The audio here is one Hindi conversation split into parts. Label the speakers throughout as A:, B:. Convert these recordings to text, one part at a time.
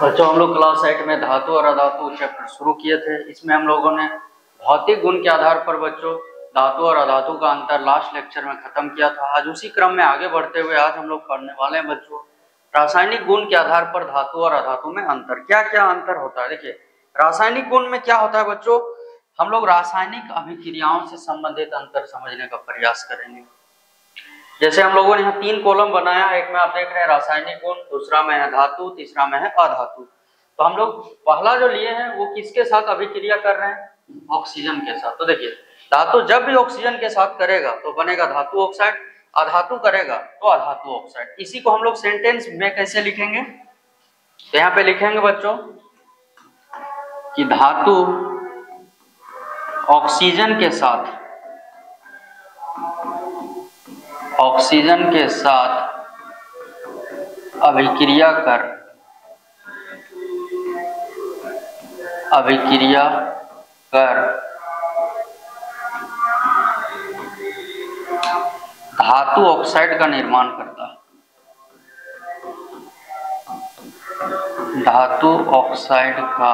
A: बच्चों, हम लोग क्लास 8 में धातु और अधातु चैप्टर शुरू किए थे। इसमें हम लोगों ने भौतिक गुण के आधार पर बच्चों धातु और अधातु का अंतर लास्ट लेक्चर में खत्म किया था। आज उसी क्रम में आगे बढ़ते हुए आज हम लोग पढ़ने वाले हैं बच्चों रासायनिक गुण के आधार पर धातु और अधातु में अंतर। क्या क्या अंतर होता है? देखिए, रासायनिक गुण में क्या होता है बच्चों, हम लोग रासायनिक अभिक्रियाओं से संबंधित अंतर समझने का प्रयास करेंगे। जैसे हम लोगों ने यहाँ 3 कॉलम बनाया, एक में आप देख रहे हैं रासायनिक गुण, दूसरा में है धातु, तीसरा में है अधातु। तो हम लोग पहला जो लिए हैं वो किसके साथ अभिक्रिया कर रहे हैं? ऑक्सीजन के साथ। तो देखिए, धातु जब भी ऑक्सीजन के साथ करेगा तो बनेगा धातु ऑक्साइड, अधातु करेगा तो अधातु ऑक्साइड। इसी को हम लोग सेंटेंस में कैसे लिखेंगे? तो यहाँ पे लिखेंगे बच्चों कि धातु ऑक्सीजन के साथ अभिक्रिया कर धातु ऑक्साइड का निर्माण करता है। धातु ऑक्साइड का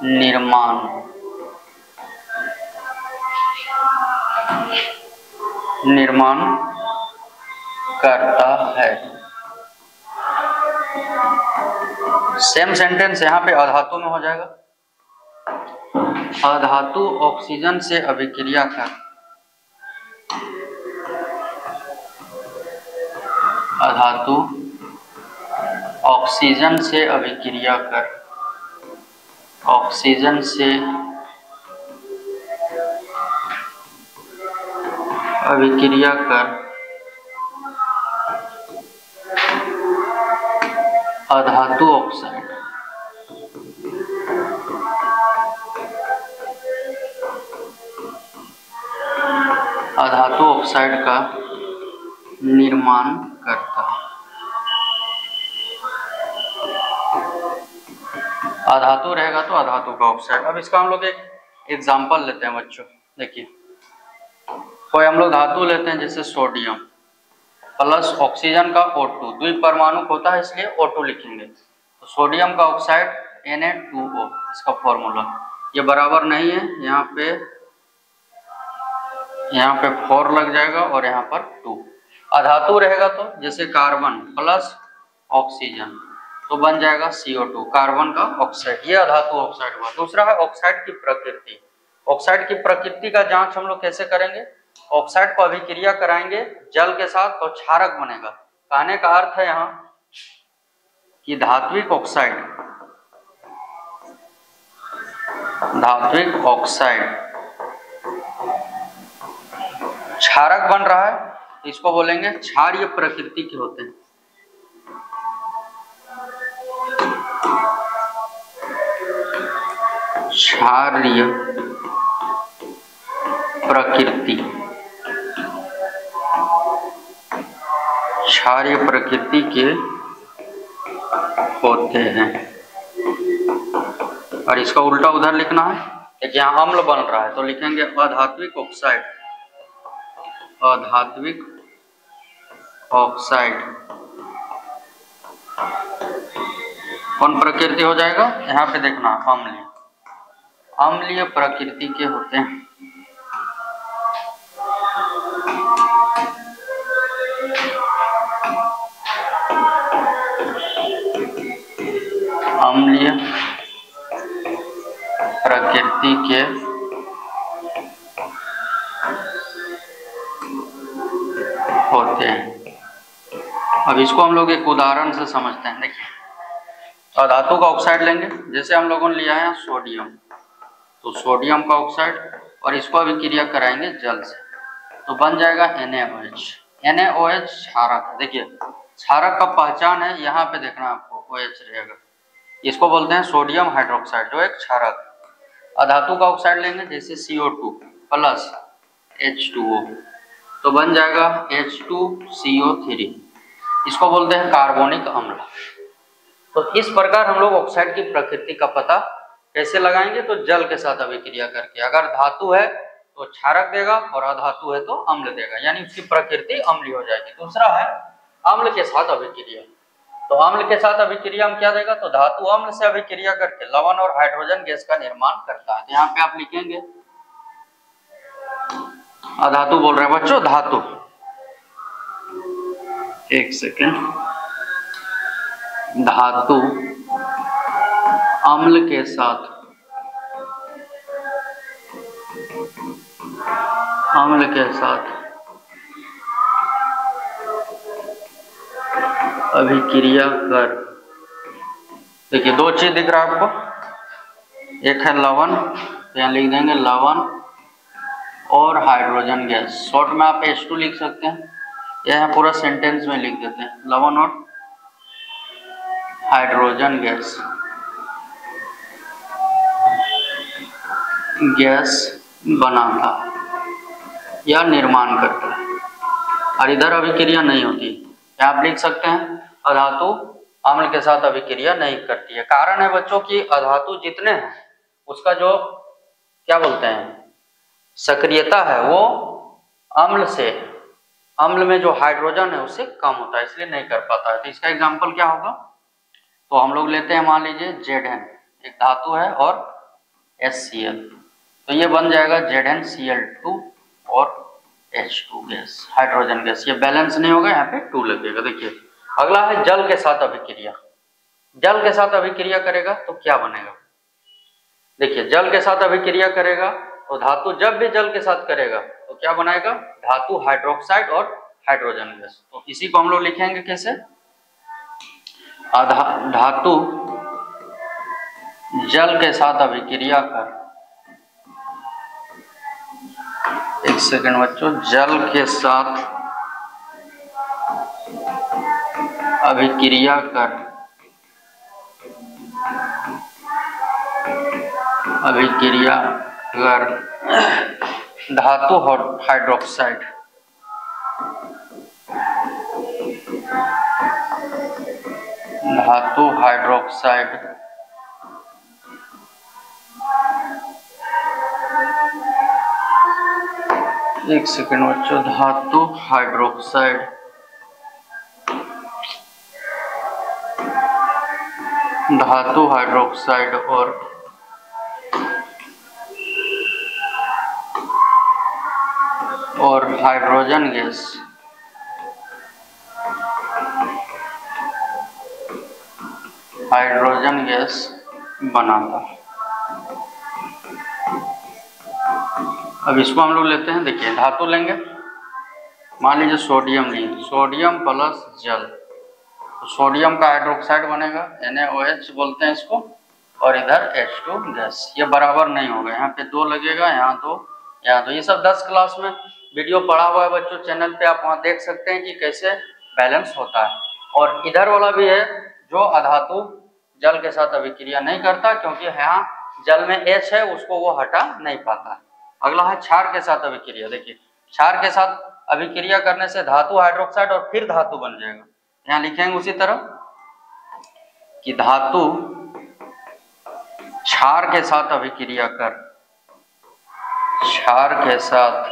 A: निर्माण करता है। सेम सेंटेंस यहाँ पे अधातु में हो जाएगा। अधातु ऑक्सीजन से अभिक्रिया कर अधातु ऑक्साइड का निर्माण करता है। अधातु रहेगा तो अधातु का ऑक्साइड। अब इसका हम लोग एक एग्जांपल लेते हैं बच्चों। देखिए, कोई हम लोग धातु लेते हैं जैसे सोडियम प्लस ऑक्सीजन का O2, द्विपरमाणुक होता है इसलिए O2 लिखेंगे। तो सोडियम का ऑक्साइड Na2O, इसका फॉर्मूला ये बराबर नहीं है, यहाँ पे 4 लग जाएगा और यहाँ पर 2। अधातु रहेगा तो जैसे कार्बन प्लस ऑक्सीजन तो बन जाएगा CO2, कार्बन का ऑक्साइड। ये अधातु ऑक्साइड हुआ। दूसरा है ऑक्साइड की प्रकृति। ऑक्साइड की प्रकृति का जांच हम लोग कैसे करेंगे? ऑक्साइड को अभिक्रिया कराएंगे जल के साथ तो क्षारक बनेगा। कहने का अर्थ है यहाँ कि धात्विक ऑक्साइड क्षारक बन रहा है, इसको बोलेंगे क्षारीय प्रकृति के होते हैं। क्षारीय प्रकृति के होते हैं। और इसका उल्टा उधर लिखना है। देखिए, यहाँ अम्ल बन रहा है तो लिखेंगे अधात्विक ऑक्साइड कौन प्रकृति हो जाएगा? यहाँ पे देखना, अम्लीय प्रकृति के होते हैं। अम्लीय प्रकृति के होते हैं। अब इसको हम लोग एक उदाहरण से समझते हैं। देखिए, अधातु का ऑक्साइड लेंगे, जैसे हम लोगों ने लिया है सोडियम, तो सोडियम का ऑक्साइड और इसको अभिक्रिया कराएंगे जल से तो बन जाएगा NaOH क्षारक। देखिए, क्षारक का पहचान है, यहाँ पे देखना आपको OH रहेगा। इसको बोलते हैं सोडियम हाइड्रोक्साइड, जो एक क्षारक। अधातु का ऑक्साइड लेंगे जैसे CO2 प्लस H2O तो बन जाएगा H2CO3, इसको बोलते हैं कार्बोनिक अम्ल। तो इस प्रकार हम लोग ऑक्साइड की प्रकृति का पता कैसे लगाएंगे? तो जल के साथ अभिक्रिया करके। अगर धातु है तो क्षारक देगा और अधातु है तो अम्ल देगा, यानी उसकी प्रकृति अम्लीय हो जाएगी। दूसरा है अम्ल के साथ अभिक्रिया। तो अम्ल के साथ अभिक्रिया में क्या देगा, तो धातु अम्ल से अभिक्रिया करके लवण और हाइड्रोजन गैस का निर्माण करता है। तो यहाँ पे आप लिखेंगे अधातु बोल रहे हैं बच्चों, धातु, एक सेकेंड, धातु अम्ल के साथ अभिक्रिया कर, देखिए दो चीज दिख रहा है आपको, एक है लवण, तो यहाँ लिख देंगे लवण और हाइड्रोजन गैस, शॉर्ट में आप H2 लिख सकते हैं, यह पूरा सेंटेंस में लिख देते हैं, लवण और हाइड्रोजन गैस बनाता या निर्माण करता है, और इधर अभिक्रिया नहीं होती। यहाँ आप लिख सकते हैं अधातु अम्ल के साथ अभिक्रिया नहीं करती है। कारण है बच्चों कि अधातु जितने हैं उसका जो क्या बोलते हैं सक्रियता है वो अम्ल में जो हाइड्रोजन है उससे कम होता है, इसलिए नहीं कर पाता है। तो इसका एग्जाम्पल क्या होगा, तो हम लोग लेते हैं, मान लीजिए Zn एक धातु है और HCl, तो ये बन जाएगा ZnCl2 और H2 गैस, हाइड्रोजन गैस। ये बैलेंस नहीं होगा, यहाँ पे 2 लगेगा। देखिए अगला है जल के साथ अभिक्रिया। जल के साथ अभिक्रिया करेगा तो क्या बनेगा, देखिए जल के साथ अभिक्रिया करेगा तो धातु जब भी जल के साथ करेगा तो क्या बनाएगा, धातु हाइड्रोक्साइड और हाइड्रोजन गैस। तो इसी को हम लोग लिखेंगे कैसे, धातु जल के साथ अभिक्रिया कर, एक सेकंड बच्चों, जल के साथ अभिक्रिया कर धातु हाइड्रोक्साइड एक सेकंड बच्चों, धातु हाइड्रोक्साइड और हाइड्रोजन गैस बनाता। अब इसको हम लोग लेते हैं, देखिए धातु लेंगे, मान लीजिए सोडियम लिए, सोडियम प्लस जल, तो सोडियम का हाइड्रोक्साइड बनेगा, NaOH बोलते हैं इसको, और इधर H2 गैस। ये बराबर नहीं होगा, यहाँ पे 2 लगेगा, यहाँ 2, यहाँ 2। ये सब 10 क्लास में वीडियो पढ़ा हुआ है बच्चों, चैनल पे आप वहाँ देख सकते हैं कि कैसे बैलेंस होता है। और इधर वाला भी है जो अधातु जल के साथ अभिक्रिया नहीं करता, क्योंकि यहाँ जल में H है, उसको वो हटा नहीं पाता। अगला है क्षार के साथ अभिक्रिया। देखिए क्षार के साथ अभिक्रिया करने से धातु हाइड्रोक्साइड और फिर धातु बन जाएगा। यहाँ लिखेंगे उसी तरह कि धातु क्षार के साथ अभिक्रिया कर, क्षार के साथ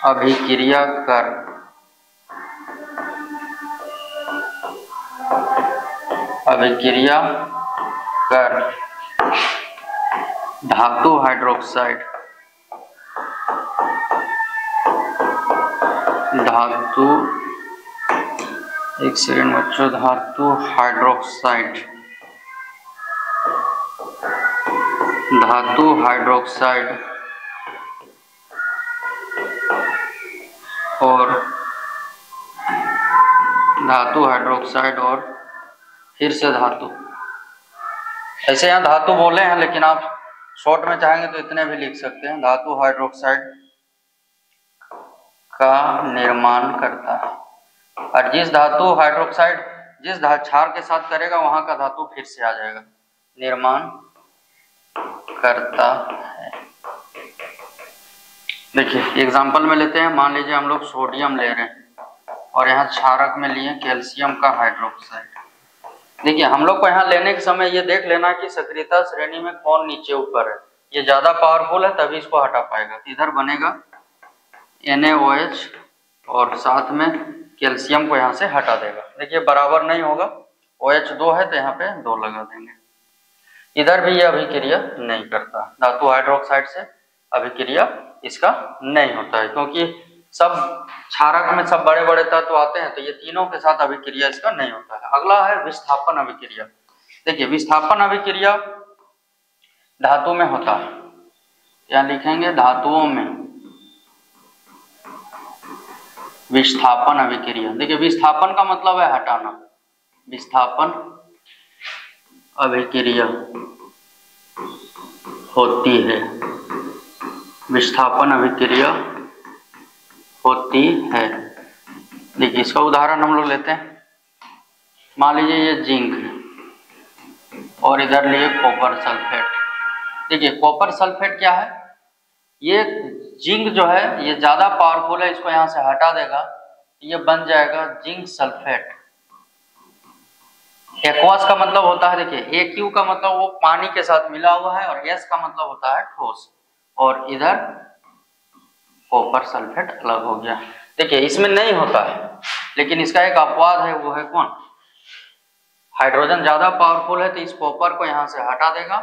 A: अभिक्रिया कर धातु हाइड्रोक्साइड एक सेकेंड बच्चों, धातु हाइड्रोक्साइड और फिर से धातु, ऐसे यहाँ धातु बोले हैं लेकिन आप शॉर्ट में चाहेंगे तो इतने भी लिख सकते हैं, धातु हाइड्रोक्साइड का निर्माण करता है। और जिस धातु हाइड्रोक्साइड जिस क्षार के साथ करेगा वहां का धातु फिर से आ जाएगा, निर्माण करता है। देखिए एग्जांपल में लेते हैं, मान लीजिए हम लोग सोडियम ले रहे हैं और यहाँ क्षारक में लिए कैल्शियम का हाइड्रोक्साइड। देखिए हम लोग को यहाँ लेने के समय ये देख लेना कि सक्रियता श्रेणी में कौन नीचे ऊपर है, ये ज्यादा पावरफुल है तभी इसको हटा पाएगा। तो इधर बनेगा NaOH और साथ में कैल्शियम को यहाँ से हटा देगा। देखिए बराबर नहीं होगा, OH 2 है तो यहाँ पे 2 लगा देंगे। इधर भी ये अभिक्रिया नहीं करता, धातु हाइड्रोक्साइड से अभिक्रिया इसका नहीं होता है, क्योंकि सब क्षारक में सब बड़े बड़े तत्व आते हैं, तो ये तीनों के साथ अभिक्रिया इसका नहीं होता है। अगला है विस्थापन अभिक्रिया। देखिए विस्थापन अभिक्रिया धातु में होता है, यहाँ लिखेंगे धातुओं में विस्थापन अभिक्रिया। देखिए विस्थापन का मतलब है हटाना, विस्थापन अभिक्रिया होती है, विस्थापन अभिक्रिया होती है। देखिए इसका उदाहरण हम लोग लेते हैं, मान लीजिए ये जिंक और इधर लिए कॉपर सल्फेट। देखिए कॉपर सल्फेट क्या है, ये जिंक जो है ये ज्यादा पावरफुल है, इसको यहाँ से हटा देगा तो ये बन जाएगा जिंक सल्फेट। एक्वस का मतलब होता है, देखिए AQ का मतलब वो पानी के साथ मिला हुआ है, और S का मतलब होता है ठोस, और इधर कॉपर सल्फेट अलग हो गया। देखिए इसमें नहीं होता है, लेकिन इसका एक अपवाद है, वो है कौन, हाइड्रोजन ज्यादा पावरफुल है तो इस कॉपर को यहाँ से हटा देगा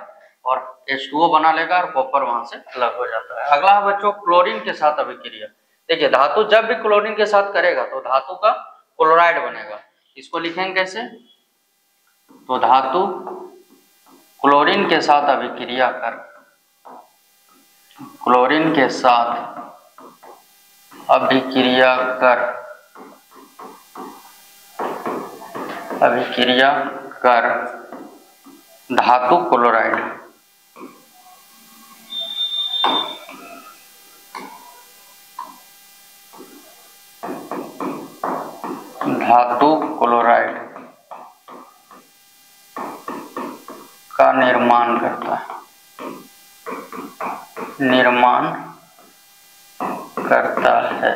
A: और H2O बना लेगा और कॉपर वहां से अलग हो जाता है। अगला है बच्चों क्लोरीन के साथ अभिक्रिया। देखिए धातु जब भी क्लोरीन के साथ करेगा तो धातु का क्लोराइड बनेगा। इसको लिखेंगे कैसे, तो धातु क्लोरीन के साथ अभिक्रिया कर, क्लोरीन के साथ अभिक्रिया कर, अभिक्रिया कर धातु क्लोराइड, धातु क्लोराइड का निर्माण करता है, निर्माण करता है।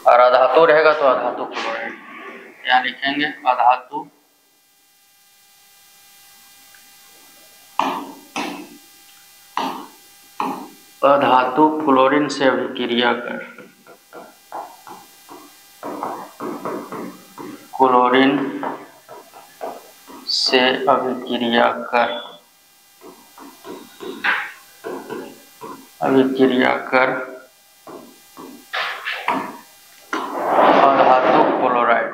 A: और अधातु रहेगा तो अधातु क्लोराइड, यहाँ लिखेंगे अधातु अधातु क्लोरीन से अभिक्रिया कर, क्लोरीन से अभिक्रिया कर, अभिक्रिया कर अधातु क्लोराइड,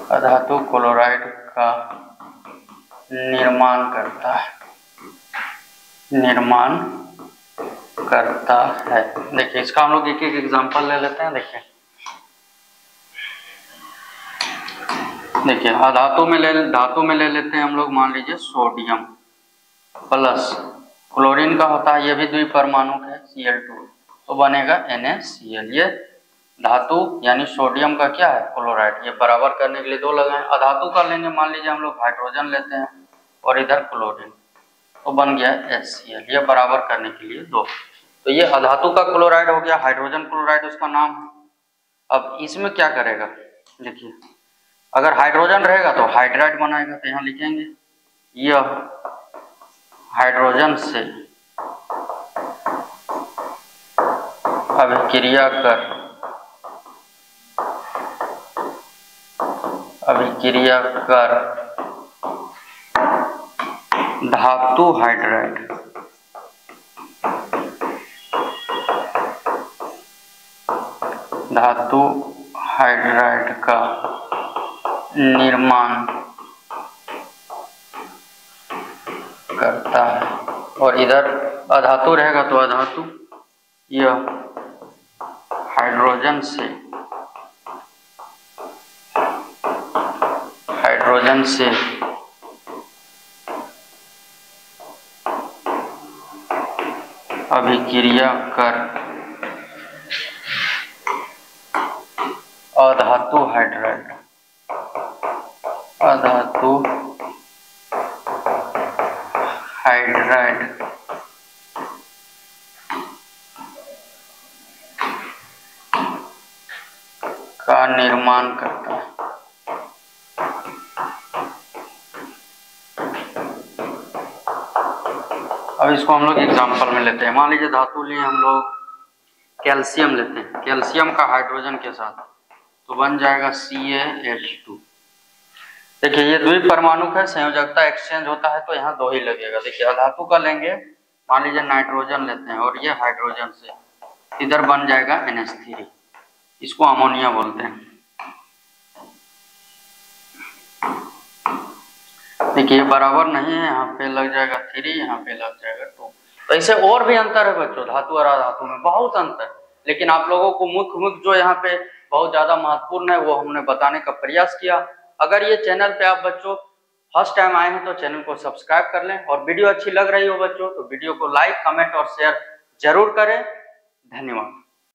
A: अधातु क्लोराइड का निर्माण करता है, निर्माण करता है। देखिए इसका हम लोग एक एक एग्जांपल ले लेते हैं। देखिए धातु में ले लेते हैं हम लोग, मान लीजिए सोडियम प्लस क्लोरीन का होता है, ये भी द्विपरमाणुक है Cl2, तो बनेगा NaCl। ये धातु यानी सोडियम का क्या है क्लोराइड, ये बराबर करने के लिए 2 लगाएं। अधातु का लेंगे, मान लीजिए हम लोग हाइड्रोजन लेते हैं और इधर क्लोरीन, तो बन गया HCl, ये बराबर करने के लिए 2। तो ये अधातु का क्लोराइड हो गया, हाइड्रोजन क्लोराइड उसका नाम है। अब इसमें क्या करेगा, देखिए अगर हाइड्रोजन रहेगा तो हाइड्राइड बनाएगा, तो यहाँ लिखेंगे यह हाइड्रोजन से अभिक्रिया कर, अभिक्रिया कर धातु हाइड्राइड, धातु हाइड्राइड का निर्माण करता है। और इधर अधातु रहेगा तो अधातु यह हाइड्रोजन से, हाइड्रोजन से अभिक्रिया कर अधातु हाइड्राइड, अधातु हाइड्राइड का निर्माण करता है। अब इसको हम लोग एग्जाम्पल में लेते हैं। मान लीजिए धातु लिए हम लोग कैल्शियम लेते हैं, कैल्शियम का हाइड्रोजन के साथ, तो बन जाएगा CaH2। देखिए ये द्वीप परमाणु है, संयोजकता एक्सचेंज होता है तो यहाँ 2 ही लगेगा। देखिए अधातु का लेंगे, मान लीजिए नाइट्रोजन लेते हैं और ये हाइड्रोजन से, इधर बन जाएगा NH3, इसको अमोनिया बोलते हैं। देखिए बराबर नहीं है, यहाँ पे लग जाएगा 3, यहाँ पे लग जाएगा 2। तो ऐसे और भी अंतर है बच्चों, धातु और अधातु में बहुत अंतर, लेकिन आप लोगों को मुख्य जो यहाँ पे बहुत ज्यादा महत्वपूर्ण है वो हमने बताने का प्रयास किया। अगर ये चैनल पे आप बच्चों फर्स्ट टाइम आए हैं तो चैनल को सब्सक्राइब कर लें, और वीडियो अच्छी लग रही हो बच्चों तो वीडियो को लाइक, कमेंट और शेयर जरूर करें। धन्यवाद।